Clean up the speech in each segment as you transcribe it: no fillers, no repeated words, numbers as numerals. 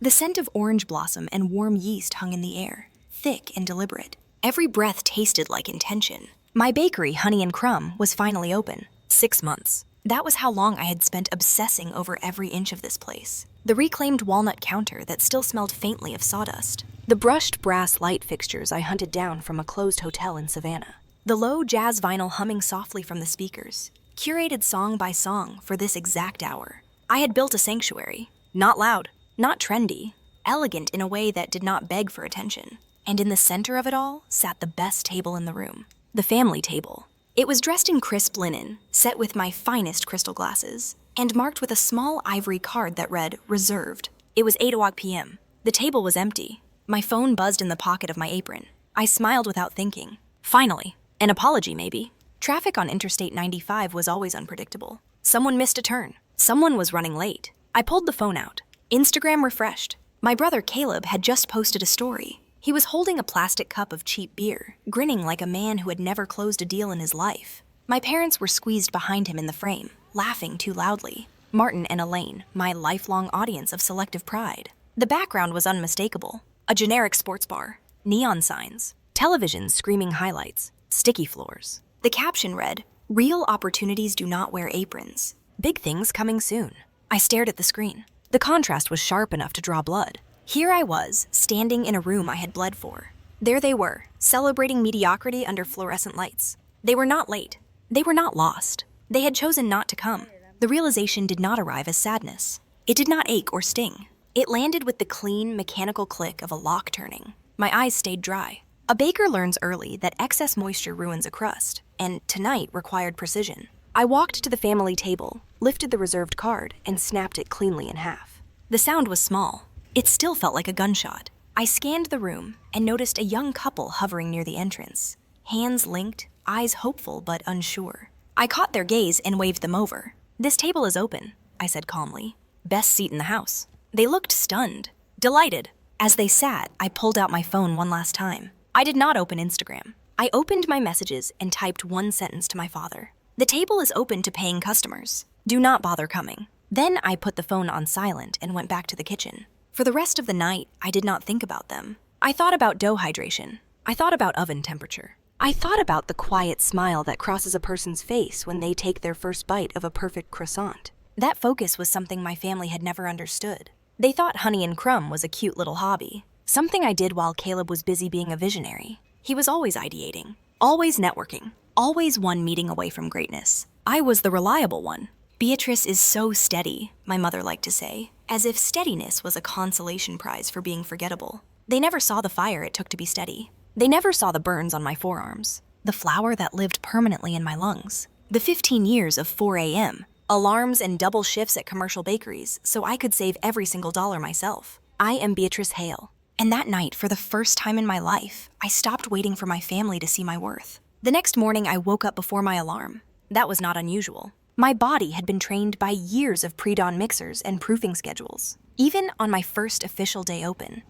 The scent of orange blossom and warm yeast hung in the air, thick and deliberate. Every breath tasted like intention. My bakery, Honey and Crumb, was finally open. 6 months. That was how long I had spent obsessing over every inch of this place. The reclaimed walnut counter that still smelled faintly of sawdust. The brushed brass light fixtures I hunted down from a closed hotel in Savannah. The low jazz vinyl humming softly from the speakers, curated song by song for this exact hour. I had built a sanctuary. Not loud, not trendy, elegant in a way that did not beg for attention. And in the center of it all sat the best table in the room. The family table. It was dressed in crisp linen, set with my finest crystal glasses, and marked with a small ivory card that read, "Reserved." It was 8 p.m. The table was empty. My phone buzzed in the pocket of my apron. I smiled without thinking. Finally. An apology, maybe. Traffic on Interstate 95 was always unpredictable. Someone missed a turn. Someone was running late. I pulled the phone out. Instagram refreshed. My brother Caleb had just posted a story. He was holding a plastic cup of cheap beer, grinning like a man who had never closed a deal in his life. My parents were squeezed behind him in the frame, laughing too loudly. Martin and Elaine, my lifelong audience of selective pride. The background was unmistakable. A generic sports bar, neon signs, televisions screaming highlights, sticky floors. The caption read, "Real opportunities do not wear aprons. Big things coming soon." I stared at the screen. The contrast was sharp enough to draw blood. Here I was, standing in a room I had bled for. There they were, celebrating mediocrity under fluorescent lights. They were not late. They were not lost. They had chosen not to come. The realization did not arrive as sadness. It did not ache or sting. It landed with the clean, mechanical click of a lock turning. My eyes stayed dry. A baker learns early that excess moisture ruins a crust, and tonight required precision. I walked to the family table, lifted the reserved card, and snapped it cleanly in half. The sound was small. It still felt like a gunshot. I scanned the room and noticed a young couple hovering near the entrance. Hands linked, eyes hopeful but unsure. I caught their gaze and waved them over. "This table is open," I said calmly. "Best seat in the house." They looked stunned, delighted. As they sat, I pulled out my phone one last time. I did not open Instagram. I opened my messages and typed one sentence to my father. "The table is open to paying customers. Do not bother coming." Then I put the phone on silent and went back to the kitchen. For the rest of the night, I did not think about them. I thought about dough hydration. I thought about oven temperature. I thought about the quiet smile that crosses a person's face when they take their first bite of a perfect croissant. That focus was something my family had never understood. They thought Honey and Crumb was a cute little hobby, something I did while Caleb was busy being a visionary. He was always ideating, always networking, always one meeting away from greatness. I was the reliable one. "Beatrice is so steady," my mother liked to say, as if steadiness was a consolation prize for being forgettable. They never saw the fire it took to be steady. They never saw the burns on my forearms, the flour that lived permanently in my lungs, the 15 years of 4 a.m., alarms and double shifts at commercial bakeries so I could save every single dollar myself. I am Beatrice Hale. And that night, for the first time in my life, I stopped waiting for my family to see my worth. The next morning, I woke up before my alarm. That was not unusual. My body had been trained by years of pre-dawn mixers and proofing schedules. Even on my first official day open.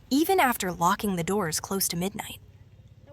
Even after locking the doors close to midnight.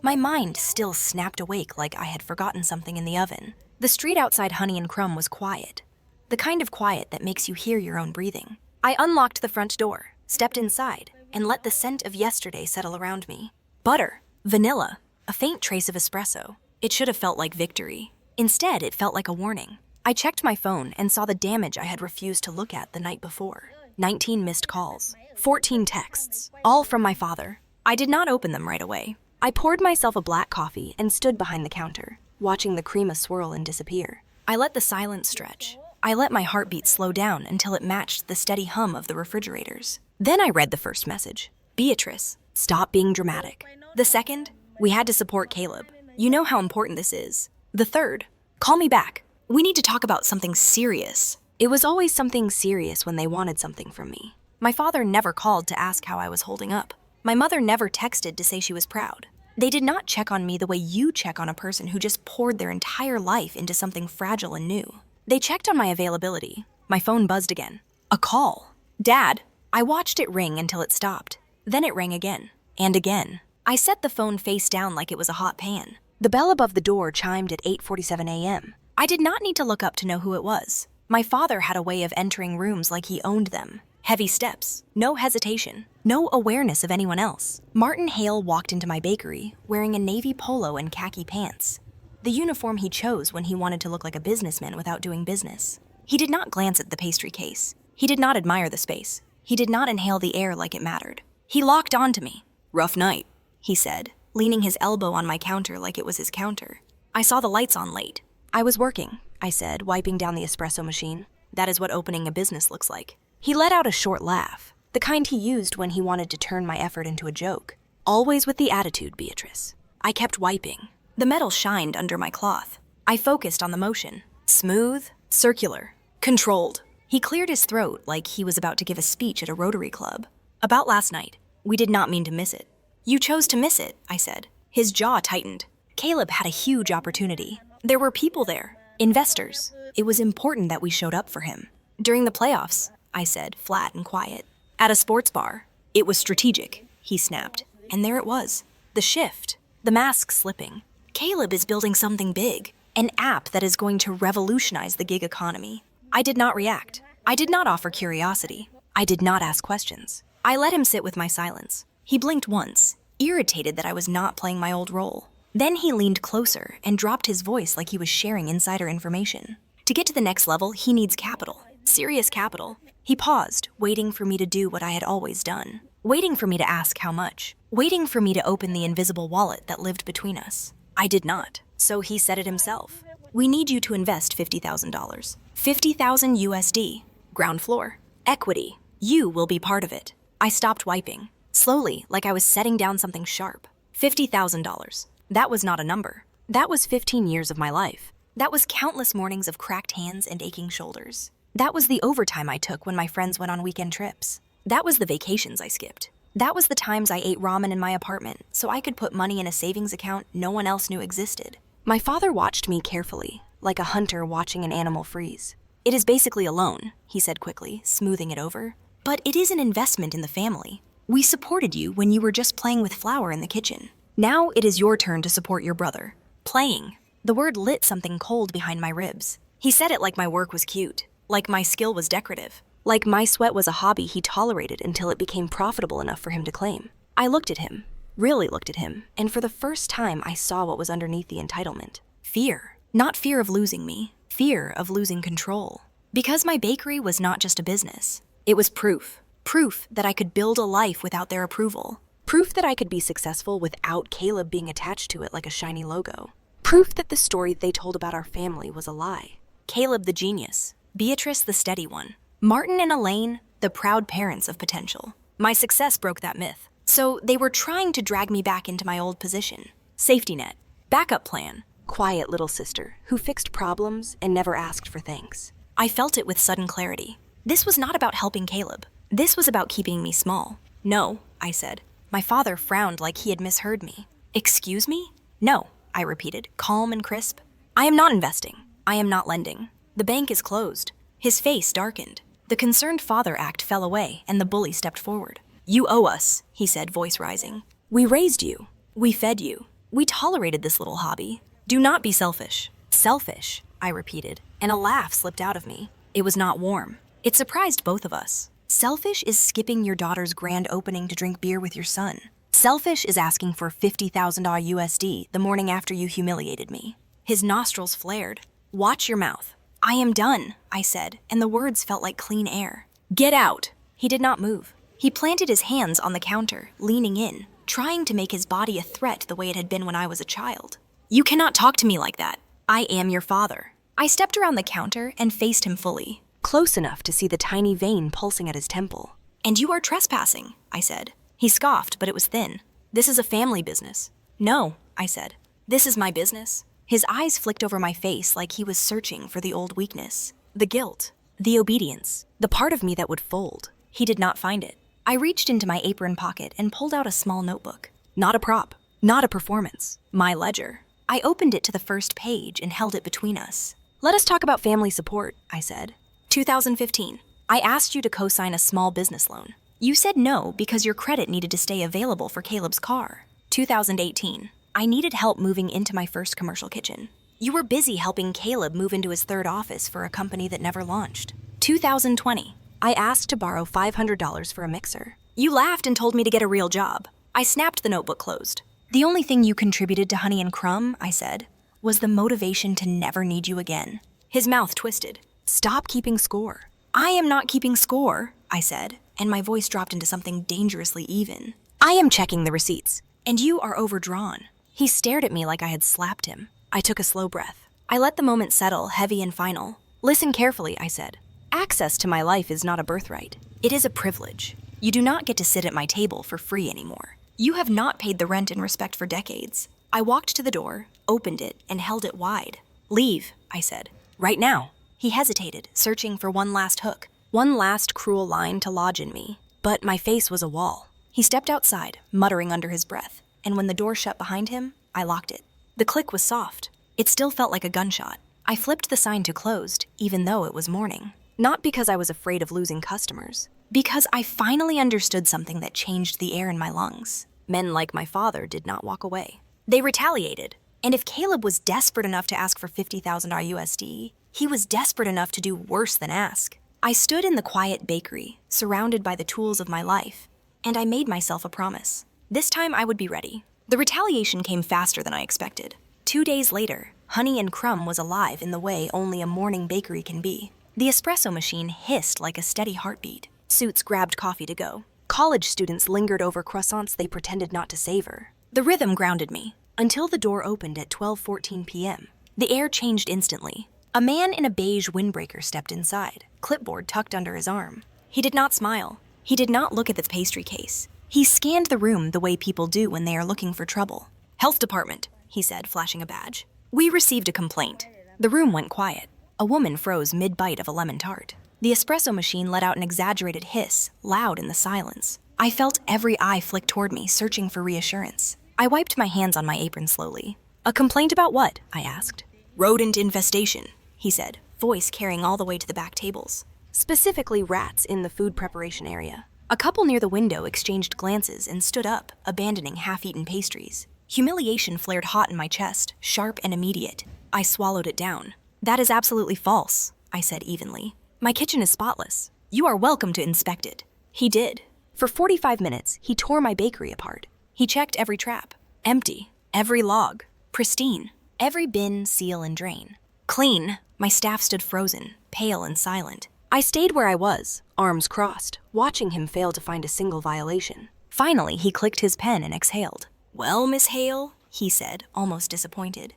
My mind still snapped awake like I had forgotten something in the oven. The street outside Honey and Crumb was quiet. The kind of quiet that makes you hear your own breathing. I unlocked the front door, stepped inside, and let the scent of yesterday settle around me. Butter, vanilla, a faint trace of espresso. It should have felt like victory. Instead, it felt like a warning. I checked my phone and saw the damage I had refused to look at the night before. 19 missed calls, 14 texts, all from my father. I did not open them right away. I poured myself a black coffee and stood behind the counter, watching the crema swirl and disappear. I let the silence stretch. I let my heartbeat slow down until it matched the steady hum of the refrigerators. Then I read the first message. "Beatrice, stop being dramatic." The second, "We had to support Caleb. You know how important this is." The third, "Call me back. We need to talk about something serious." It was always something serious when they wanted something from me. My father never called to ask how I was holding up. My mother never texted to say she was proud. They did not check on me the way you check on a person who just poured their entire life into something fragile and new. They checked on my availability. My phone buzzed again. A call. "Dad." I watched it ring until it stopped. Then it rang again. And again. I set the phone face down like it was a hot pan. The bell above the door chimed at 8:47 a.m. I did not need to look up to know who it was. My father had a way of entering rooms like he owned them. Heavy steps, no hesitation, no awareness of anyone else. Martin Hale walked into my bakery wearing a navy polo and khaki pants, the uniform he chose when he wanted to look like a businessman without doing business. He did not glance at the pastry case. He did not admire the space. He did not inhale the air like it mattered. He locked onto me. "Rough night," he said, leaning his elbow on my counter like it was his counter. "I saw the lights on late." "I was working," I said, wiping down the espresso machine. "That is what opening a business looks like." He let out a short laugh, the kind he used when he wanted to turn my effort into a joke. "Always with the attitude, Beatrice." I kept wiping. The metal shined under my cloth. I focused on the motion. Smooth, circular, controlled. He cleared his throat like he was about to give a speech at a Rotary Club. "About last night. We did not mean to miss it." "You chose to miss it," I said. His jaw tightened. Caleb had a huge opportunity. There were people there, investors. It was important that we showed up for him. "During the playoffs," I said, flat and quiet. "At a sports bar." "It was strategic," he snapped. And there it was. The shift. The mask slipping. Caleb is building something big. An app that is going to revolutionize the gig economy. I did not react. I did not offer curiosity. I did not ask questions. I let him sit with my silence. He blinked once, irritated that I was not playing my old role. Then he leaned closer and dropped his voice like he was sharing insider information. To get to the next level, he needs capital. Serious capital. He paused, waiting for me to do what I had always done. Waiting for me to ask how much. Waiting for me to open the invisible wallet that lived between us. I did not, so he said it himself. "We need you to invest $50,000. 50,000 USD. Ground floor. Equity. You will be part of it." I stopped wiping. Slowly, like I was setting down something sharp. $50,000. That was not a number. That was 15 years of my life. That was countless mornings of cracked hands and aching shoulders. That was the overtime I took when my friends went on weekend trips. That was the vacations I skipped. That was the times I ate ramen in my apartment so I could put money in a savings account no one else knew existed. My father watched me carefully, like a hunter watching an animal freeze. "It is basically a loan," he said quickly, smoothing it over. "But it is an investment in the family. We supported you when you were just playing with flour in the kitchen. Now it is your turn to support your brother." Playing. The word lit something cold behind my ribs. He said it like my work was cute, like my skill was decorative, like my sweat was a hobby he tolerated until it became profitable enough for him to claim. I looked at him, really looked at him, and for the first time I saw what was underneath the entitlement. Fear. Not fear of losing me, fear of losing control. Because my bakery was not just a business. It was proof. Proof that I could build a life without their approval. Proof that I could be successful without Caleb being attached to it like a shiny logo. Proof that the story they told about our family was a lie. Caleb the genius. Beatrice the steady one. Martin and Elaine, the proud parents of potential. My success broke that myth. So they were trying to drag me back into my old position. Safety net. Backup plan. Quiet little sister who fixed problems and never asked for thanks. I felt it with sudden clarity. This was not about helping Caleb. This was about keeping me small. "No," I said. My father frowned like he had misheard me. "Excuse me?" "No," I repeated, calm and crisp. "I am not investing. I am not lending. The bank is closed." His face darkened. The concerned father act fell away, and the bully stepped forward. "You owe us," he said, voice rising. "We raised you. We fed you. We tolerated this little hobby. Do not be selfish." "Selfish," I repeated, and a laugh slipped out of me. It was not warm. It surprised both of us. Selfish is skipping your daughter's grand opening to drink beer with your son. Selfish is asking for $50,000 USD the morning after you humiliated me. His nostrils flared. "Watch your mouth." "I am done," I said, and the words felt like clean air. "Get out." He did not move. He planted his hands on the counter, leaning in, trying to make his body a threat the way it had been when I was a child. "You cannot talk to me like that. I am your father." I stepped around the counter and faced him fully, close enough to see the tiny vein pulsing at his temple. "And you are trespassing," I said. He scoffed, but it was thin. "This is a family business." "No," I said. "This is my business." His eyes flicked over my face like he was searching for the old weakness, the guilt, the obedience, the part of me that would fold. He did not find it. I reached into my apron pocket and pulled out a small notebook. Not a prop, not a performance, my ledger. I opened it to the first page and held it between us. "Let us talk about family support," I said. 2015. I asked you to co-sign a small business loan. You said no because your credit needed to stay available for Caleb's car. 2018. I needed help moving into my first commercial kitchen. You were busy helping Caleb move into his third office for a company that never launched. 2020. I asked to borrow $500 for a mixer. You laughed and told me to get a real job. I snapped the notebook closed. The only thing you contributed to Honey and Crumb, I said, was the motivation to never need you again. His mouth twisted. Stop keeping score. I am not keeping score, I said, and my voice dropped into something dangerously even. I am checking the receipts, and you are overdrawn. He stared at me like I had slapped him. I took a slow breath. I let the moment settle, heavy and final. Listen carefully, I said. Access to my life is not a birthright. It is a privilege. You do not get to sit at my table for free anymore. You have not paid the rent in respect for decades. I walked to the door, opened it, and held it wide. Leave, I said. Right now. He hesitated, searching for one last hook, one last cruel line to lodge in me. But my face was a wall. He stepped outside, muttering under his breath, and when the door shut behind him, I locked it. The click was soft. It still felt like a gunshot. I flipped the sign to closed, even though it was morning. Not because I was afraid of losing customers, because I finally understood something that changed the air in my lungs. Men like my father did not walk away. They retaliated. And if Caleb was desperate enough to ask for $50,000 USD, he was desperate enough to do worse than ask. I stood in the quiet bakery, surrounded by the tools of my life, and I made myself a promise. This time I would be ready. The retaliation came faster than I expected. 2 days later, Honey and Crumb was alive in the way only a morning bakery can be. The espresso machine hissed like a steady heartbeat. Suits grabbed coffee to go. College students lingered over croissants they pretended not to savor. The rhythm grounded me, until the door opened at 12:14 p.m. The air changed instantly. A man in a beige windbreaker stepped inside, clipboard tucked under his arm. He did not smile. He did not look at the pastry case. He scanned the room the way people do when they are looking for trouble. Health department, he said, flashing a badge. We received a complaint. The room went quiet. A woman froze mid-bite of a lemon tart. The espresso machine let out an exaggerated hiss, loud in the silence. I felt every eye flick toward me, searching for reassurance. I wiped my hands on my apron slowly. A complaint about what? I asked. Rodent infestation, he said, voice carrying all the way to the back tables. Specifically rats in the food preparation area. A couple near the window exchanged glances and stood up, abandoning half-eaten pastries. Humiliation flared hot in my chest, sharp and immediate. I swallowed it down. That is absolutely false, I said evenly. My kitchen is spotless. You are welcome to inspect it. He did. For 45 minutes, he tore my bakery apart. He checked every trap. Empty. Every log. Pristine. Every bin, seal, and drain. Clean. My staff stood frozen, pale and silent. I stayed where I was, arms crossed, watching him fail to find a single violation. Finally, he clicked his pen and exhaled. Well, Miss Hale, he said, almost disappointed.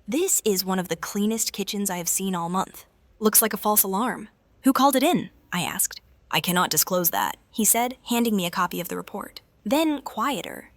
This is one of the cleanest kitchens I have seen all month. Looks like a false alarm. Who called it in? I asked. I cannot disclose that, he said, handing me a copy of the report. Then, quieter.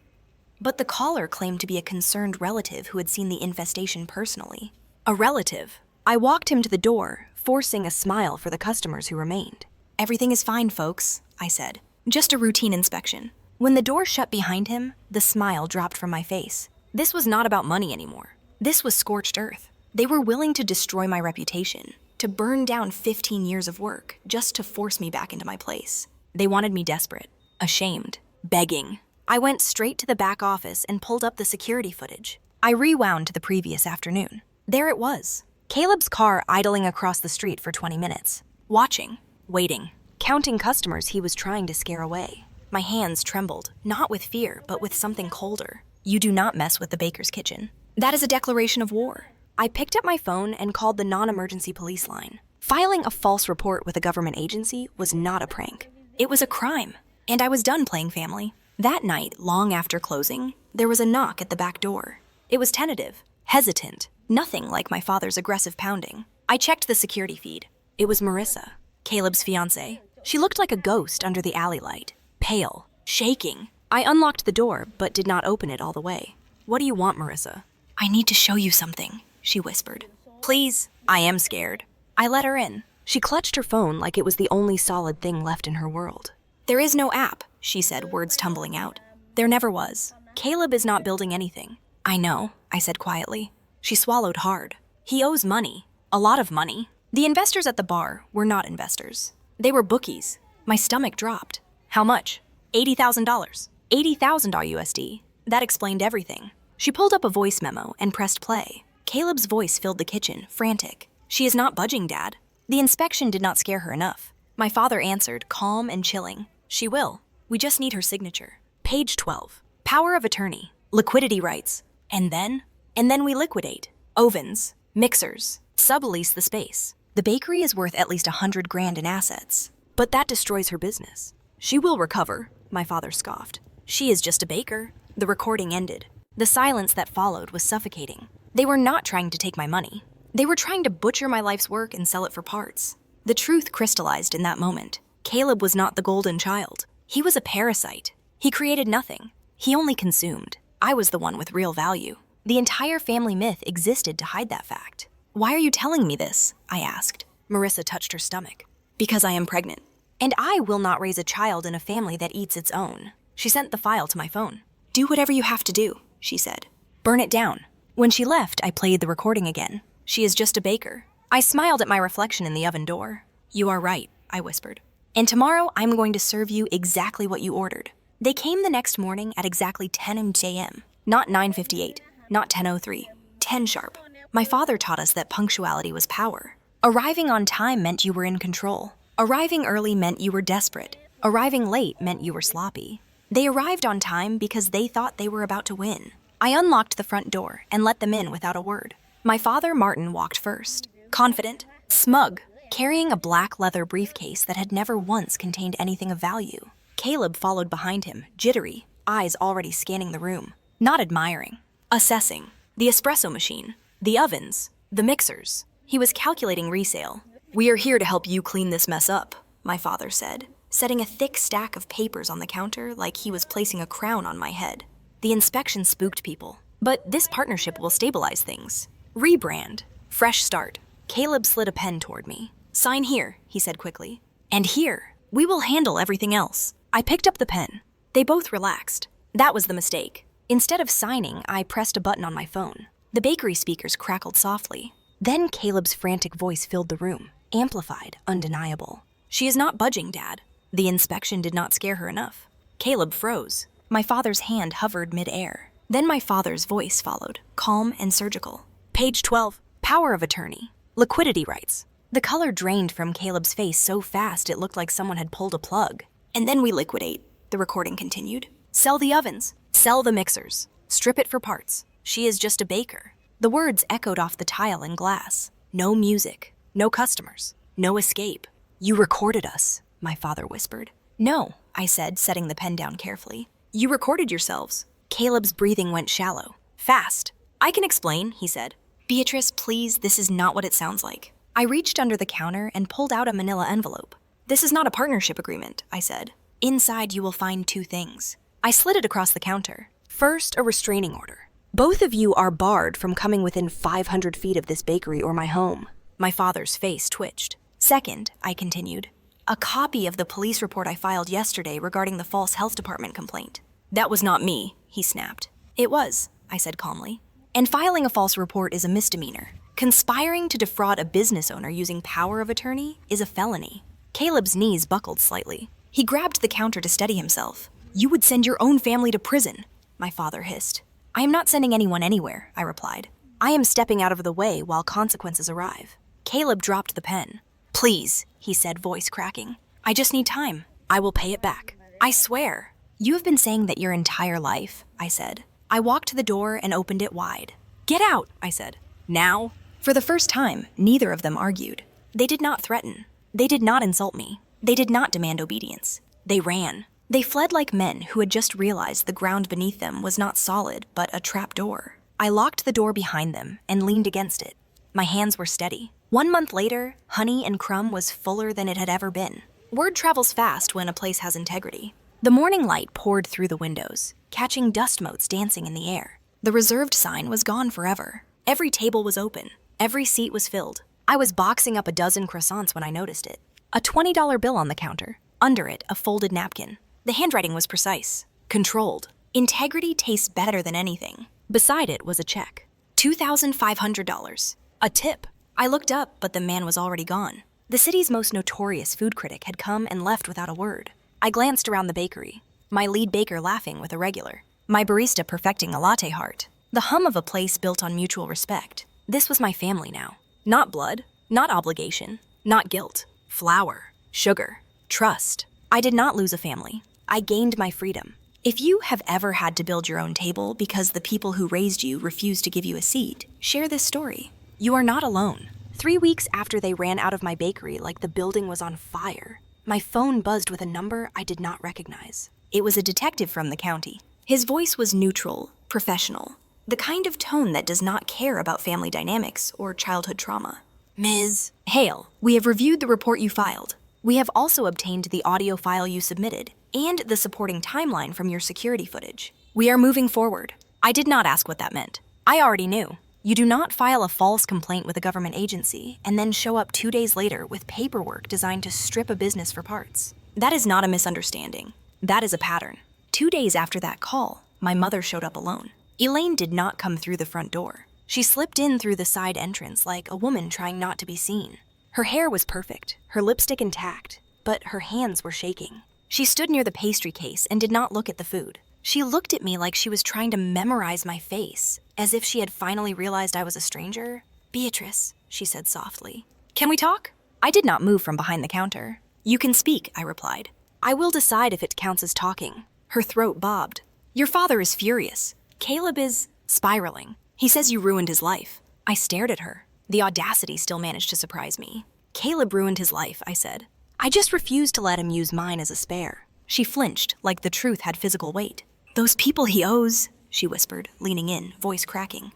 But the caller claimed to be a concerned relative who had seen the infestation personally. A relative. I walked him to the door, forcing a smile for the customers who remained. Everything is fine, folks, I said. Just a routine inspection. When the door shut behind him, the smile dropped from my face. This was not about money anymore. This was scorched earth. They were willing to destroy my reputation, to burn down 15 years of work, just to force me back into my place. They wanted me desperate, ashamed, begging. I went straight to the back office and pulled up the security footage. I rewound to the previous afternoon. There it was. Caleb's car idling across the street for 20 minutes. Watching, waiting, counting customers he was trying to scare away. My hands trembled, not with fear, but with something colder. You do not mess with the baker's kitchen. That is a declaration of war. I picked up my phone and called the non-emergency police line. Filing a false report with a government agency was not a prank. It was a crime, and I was done playing family. That night, long after closing, there was a knock at the back door. It was tentative, hesitant, nothing like my father's aggressive pounding. I checked the security feed. It was Marissa, Caleb's fiancée. She looked like a ghost under the alley light, pale, shaking. I unlocked the door, but did not open it all the way. What do you want, Marissa? I need to show you something, she whispered. Please, I am scared. I let her in. She clutched her phone like it was the only solid thing left in her world. There is no app, she said, words tumbling out. There never was. Caleb is not building anything. I know, I said quietly. She swallowed hard. He owes money. A lot of money. The investors at the bar were not investors. They were bookies. My stomach dropped. How much? $80,000. $80,000 USD. That explained everything. She pulled up a voice memo and pressed play. Caleb's voice filled the kitchen, frantic. She is not budging, Dad. The inspection did not scare her enough. My father answered, calm and chilling. She will. We just need her signature. Page 12. Power of attorney. Liquidity rights. And then? And then we liquidate. Ovens. Mixers. Sublease the space. The bakery is worth at least $100,000 in assets. But that destroys her business. She will recover, my father scoffed. She is just a baker. The recording ended. The silence that followed was suffocating. They were not trying to take my money. They were trying to butcher my life's work and sell it for parts. The truth crystallized in that moment. Caleb was not the golden child. He was a parasite. He created nothing. He only consumed. I was the one with real value. The entire family myth existed to hide that fact. Why are you telling me this? I asked. Marissa touched her stomach. Because I am pregnant. And I will not raise a child in a family that eats its own. She sent the file to my phone. Do whatever you have to do, she said. Burn it down. When she left, I played the recording again. She is just a baker. I smiled at my reflection in the oven door. You are right, I whispered. And tomorrow, I'm going to serve you exactly what you ordered. They came the next morning at exactly 10 a.m., not 9:58, not 10:03, 10 sharp. My father taught us that punctuality was power. Arriving on time meant you were in control. Arriving early meant you were desperate. Arriving late meant you were sloppy. They arrived on time because they thought they were about to win. I unlocked the front door and let them in without a word. My father, Martin, walked first. Confident, smug, carrying a black leather briefcase that had never once contained anything of value. Caleb followed behind him, jittery, eyes already scanning the room. Not admiring. Assessing. The espresso machine. The ovens. The mixers. He was calculating resale. We are here to help you clean this mess up, my father said, setting a thick stack of papers on the counter like he was placing a crown on my head. The inspection spooked people. But this partnership will stabilize things. Rebrand. Fresh start. Caleb slid a pen toward me. Sign here, he said quickly. And here. We will handle everything else. I picked up the pen. They both relaxed. That was the mistake. Instead of signing, I pressed a button on my phone. The bakery speakers crackled softly. Then Caleb's frantic voice filled the room, amplified, undeniable. She is not budging, Dad. The inspection did not scare her enough. Caleb froze. My father's hand hovered mid-air. Then my father's voice followed, calm and surgical. Page 12. Power of attorney. Liquidity rights. The color drained from Caleb's face so fast it looked like someone had pulled a plug. And then we liquidate, the recording continued. Sell the ovens. Sell the mixers. Strip it for parts. She is just a baker. The words echoed off the tile and glass. No music. No customers. No escape. You recorded us, my father whispered. No, I said, setting the pen down carefully. You recorded yourselves. Caleb's breathing went shallow. Fast. I can explain, he said. Beatrice, please, this is not what it sounds like. I reached under the counter and pulled out a manila envelope. This is not a partnership agreement, I said. Inside you will find two things. I slid it across the counter. First, a restraining order. Both of you are barred from coming within 500 feet of this bakery or my home. My father's face twitched. Second, I continued, a copy of the police report I filed yesterday regarding the false health department complaint. That was not me, he snapped. It was, I said calmly. And filing a false report is a misdemeanor. Conspiring to defraud a business owner using power of attorney is a felony. Caleb's knees buckled slightly. He grabbed the counter to steady himself. You would send your own family to prison, my father hissed. I am not sending anyone anywhere, I replied. I am stepping out of the way while consequences arrive. Caleb dropped the pen. Please, he said, voice cracking. I just need time. I will pay it back. I swear. You have been saying that your entire life, I said. I walked to the door and opened it wide. Get out, I said. Now? For the first time, neither of them argued. They did not threaten. They did not insult me. They did not demand obedience. They ran. They fled like men who had just realized the ground beneath them was not solid, but a trap door. I locked the door behind them and leaned against it. My hands were steady. 1 month later, Honey and Crumb was fuller than it had ever been. Word travels fast when a place has integrity. The morning light poured through the windows, catching dust motes dancing in the air. The reserved sign was gone forever. Every table was open. Every seat was filled. I was boxing up a dozen croissants when I noticed it. A $20 bill on the counter. Under it, a folded napkin. The handwriting was precise. Controlled. Integrity tastes better than anything. Beside it was a check. $2,500. A tip. I looked up, but the man was already gone. The city's most notorious food critic had come and left without a word. I glanced around the bakery. My lead baker laughing with a regular. My barista perfecting a latte heart. The hum of a place built on mutual respect. This was my family now. Not blood. Not obligation. Not guilt. Flour. sugar, trust. I did not lose a family. I gained my freedom. If you have ever had to build your own table because the people who raised you refused to give you a seat, share this story. You are not alone. 3 weeks after they ran out of my bakery like the building was on fire, my phone buzzed with a number I did not recognize. It was a detective from the county. His voice was neutral, professional, the kind of tone that does not care about family dynamics or childhood trauma. Ms. Hale, we have reviewed the report you filed. We have also obtained the audio file you submitted and the supporting timeline from your security footage. We are moving forward. I did not ask what that meant. I already knew. You do not file a false complaint with a government agency and then show up 2 days later with paperwork designed to strip a business for parts. That is not a misunderstanding. That is a pattern. 2 days after that call, my mother showed up alone. Elaine did not come through the front door. She slipped in through the side entrance like a woman trying not to be seen. Her hair was perfect, her lipstick intact, but her hands were shaking. She stood near the pastry case and did not look at the food. She looked at me like she was trying to memorize my face, as if she had finally realized I was a stranger. "Beatrice," she said softly. "Can we talk?" I did not move from behind the counter. "You can speak," I replied. "I will decide if it counts as talking." Her throat bobbed. "Your father is furious. Caleb is spiraling. He says you ruined his life." I stared at her. The audacity still managed to surprise me. "Caleb ruined his life," I said. "I just refused to let him use mine as a spare." She flinched, like the truth had physical weight. "Those people he owes," she whispered, leaning in, voice cracking.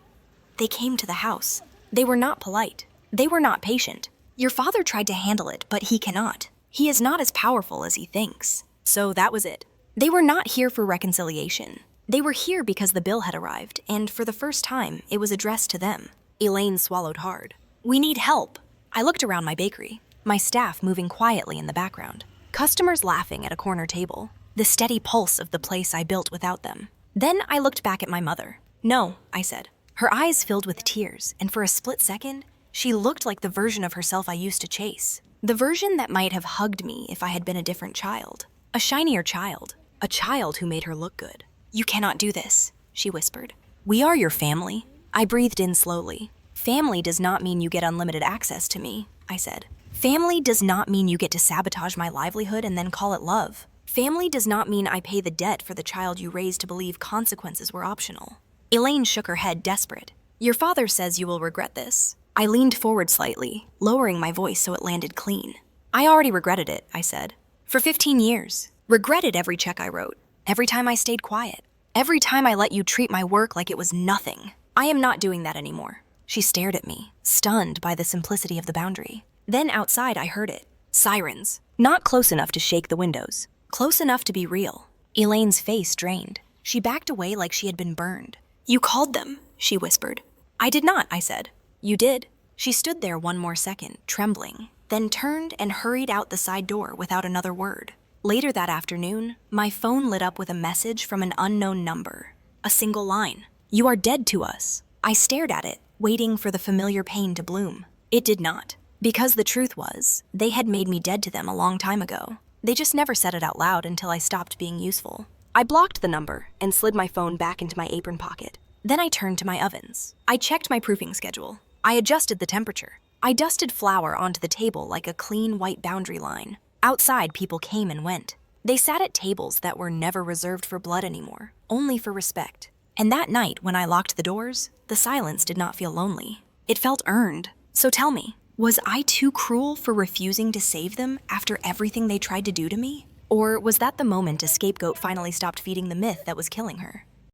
"They came to the house. They were not polite. They were not patient. Your father tried to handle it, but he cannot. He is not as powerful as he thinks." So that was it. They were not here for reconciliation. They were here because the bill had arrived, and for the first time, it was addressed to them. Elaine swallowed hard. "We need help." I looked around my bakery, my staff moving quietly in the background, customers laughing at a corner table, the steady pulse of the place I built without them. Then I looked back at my mother. "No," I said. Her eyes filled with tears, and for a split second, she looked like the version of herself I used to chase. The version that might have hugged me if I had been a different child. A shinier child. A child who made her look good. "You cannot do this," she whispered. "We are your family." I breathed in slowly. "Family does not mean you get unlimited access to me," I said. "Family does not mean you get to sabotage my livelihood and then call it love. Family does not mean I pay the debt for the child you raised to believe consequences were optional." Elaine shook her head, desperate. "Your father says you will regret this." I leaned forward slightly, lowering my voice so it landed clean. "I already regretted it," I said. "For 15 years. Regretted every check I wrote. Every time I stayed quiet. Every time I let you treat my work like it was nothing. I am not doing that anymore." She stared at me, stunned by the simplicity of the boundary. Then outside I heard it. Sirens. Not close enough to shake the windows. Close enough to be real. Elaine's face drained. She backed away like she had been burned. "You called them," she whispered. "I did not," I said. "You did." She stood there one more second, trembling, then turned and hurried out the side door without another word. Later that afternoon, my phone lit up with a message from an unknown number. A single line. "You are dead to us." I stared at it, waiting for the familiar pain to bloom. It did not. Because the truth was, they had made me dead to them a long time ago. They just never said it out loud until I stopped being useful. I blocked the number and slid my phone back into my apron pocket. Then I turned to my ovens. I checked my proofing schedule. I adjusted the temperature. I dusted flour onto the table like a clean white boundary line. Outside, people came and went. They sat at tables that were never reserved for blood anymore, only for respect. And that night, when I locked the doors, the silence did not feel lonely. It felt earned. So tell me, was I too cruel for refusing to save them after everything they tried to do to me? Or was that the moment a scapegoat finally stopped feeding the myth that was killing her?